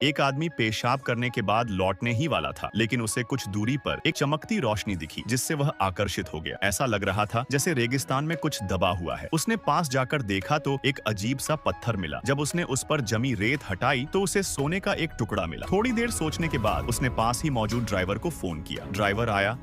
एक आदमी पेशाब करने के बाद लौटने ही वाला था, लेकिन उसे कुछ दूरी पर एक चमकती रोशनी दिखी जिससे वह आकर्षित हो गया। ऐसा लग रहा था जैसे रेगिस्तान में कुछ दबा हुआ है। उसने पास जाकर देखा तो एक अजीब सा पत्थर मिला। जब उसने उस पर जमी रेत हटाई तो उसे सोने का एक टुकड़ा मिला। थोड़ी देर सोचने के बाद उसने पास ही मौजूद ड्राइवर को फोन किया। ड्राइवर आया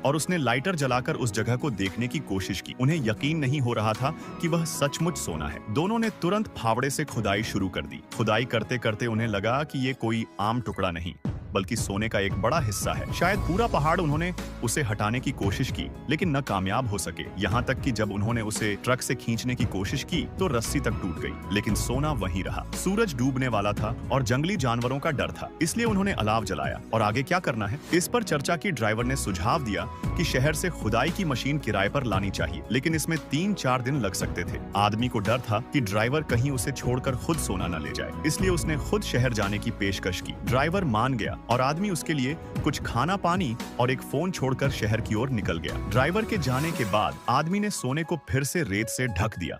और उसने लाइटर जलाकर उस जगह को देखने की कोशिश की। उन्हें यकीन नहीं हो रहा था कि वह सचमुच सोना है। दोनों ने तुरंत फावड़े से खुदाई शुरू कर दी। खुदाई करते करते उन्हें लगा कि ये कोई आम टुकड़ा नहीं बल्कि सोने का एक बड़ा हिस्सा है। शायद पूरा पहाड़। उन्होंने उसे हटाने की कोशिश की लेकिन न कामयाब हो सके। यहाँ तक कि जब उन्होंने उसे ट्रक से खींचने की कोशिश की तो रस्सी तक टूट गई, लेकिन सोना वहीं रहा। सूरज डूबने वाला था और जंगली जानवरों का डर था, इसलिए उन्होंने अलाव जलाया। और आगे क्या करना है, इस पर चर्चा की। ड्राइवर ने सुझाव दिया कि शहर से खुदाई की मशीन किराए पर लानी चाहिए, लेकिन इसमें 3-4 दिन लग सकते थे। आदमी को डर था कि ड्राइवर कहीं उसे छोड़कर खुद सोना न ले जाए, इसलिए उसने खुद शहर जाने की पेशकश की। ड्राइवर मान गया और आदमी उसके लिए कुछ खाना पानी और एक फोन छोड़कर शहर की ओर निकल गया। ड्राइवर के जाने के बाद आदमी ने सोने को फिर से रेत से ढक दिया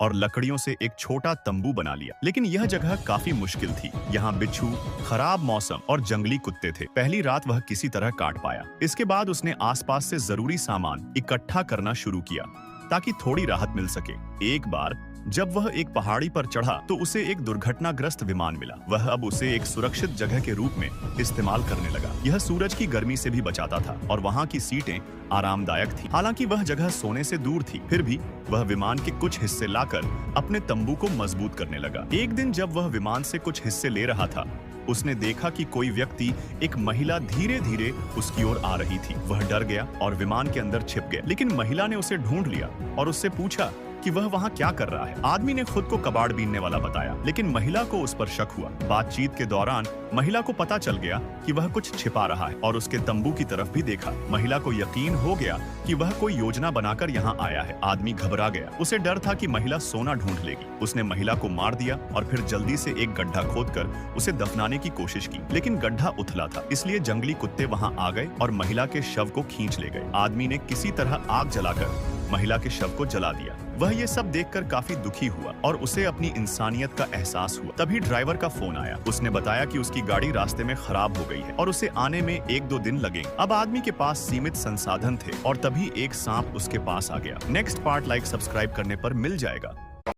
और लकड़ियों से एक छोटा तंबू बना लिया। लेकिन यह जगह काफी मुश्किल थी। यहाँ बिच्छू, खराब मौसम और जंगली कुत्ते थे। पहली रात वह किसी तरह काट पाया। इसके बाद उसने आसपास से जरूरी सामान इकट्ठा करना शुरू किया ताकि थोड़ी राहत मिल सके। एक बार जब वह एक पहाड़ी पर चढ़ा तो उसे एक दुर्घटनाग्रस्त विमान मिला। वह अब उसे एक सुरक्षित जगह के रूप में इस्तेमाल करने लगा। यह सूरज की गर्मी से भी बचाता था और वहाँ की सीटें आरामदायक थी। हालांकि वह जगह सोने से दूर थी, फिर भी वह विमान के कुछ हिस्से लाकर अपने तंबू को मजबूत करने लगा। एक दिन जब वह विमान से कुछ हिस्से ले रहा था, उसने देखा कि कोई व्यक्ति, एक महिला धीरे धीरे उसकी ओर आ रही थी। वह डर गया और विमान के अंदर छिप गया, लेकिन महिला ने उसे ढूंढ लिया और उससे पूछा कि वह वहाँ क्या कर रहा है। आदमी ने खुद को कबाड़ बीनने वाला बताया, लेकिन महिला को उस पर शक हुआ। बातचीत के दौरान महिला को पता चल गया कि वह कुछ छिपा रहा है और उसके तंबू की तरफ भी देखा। महिला को यकीन हो गया कि वह कोई योजना बनाकर यहाँ आया है। आदमी घबरा गया। उसे डर था कि महिला सोना ढूंढ लेगी। उसने महिला को मार दिया और फिर जल्दी से एक गड्ढा खोदकर उसे दफनाने की कोशिश की, लेकिन गड्ढा उथला था, इसलिए जंगली कुत्ते वहाँ आ गए और महिला के शव को खींच ले गए। आदमी ने किसी तरह आग जलाकर महिला के शव को जला दिया। वह ये सब देखकर काफी दुखी हुआ और उसे अपनी इंसानियत का एहसास हुआ। तभी ड्राइवर का फोन आया। उसने बताया कि उसकी गाड़ी रास्ते में खराब हो गई है और उसे आने में 1-2 दिन लगेंगे। अब आदमी के पास सीमित संसाधन थे और तभी एक सांप उसके पास आ गया। नेक्स्ट पार्ट लाइक सब्सक्राइब करने पर मिल जाएगा।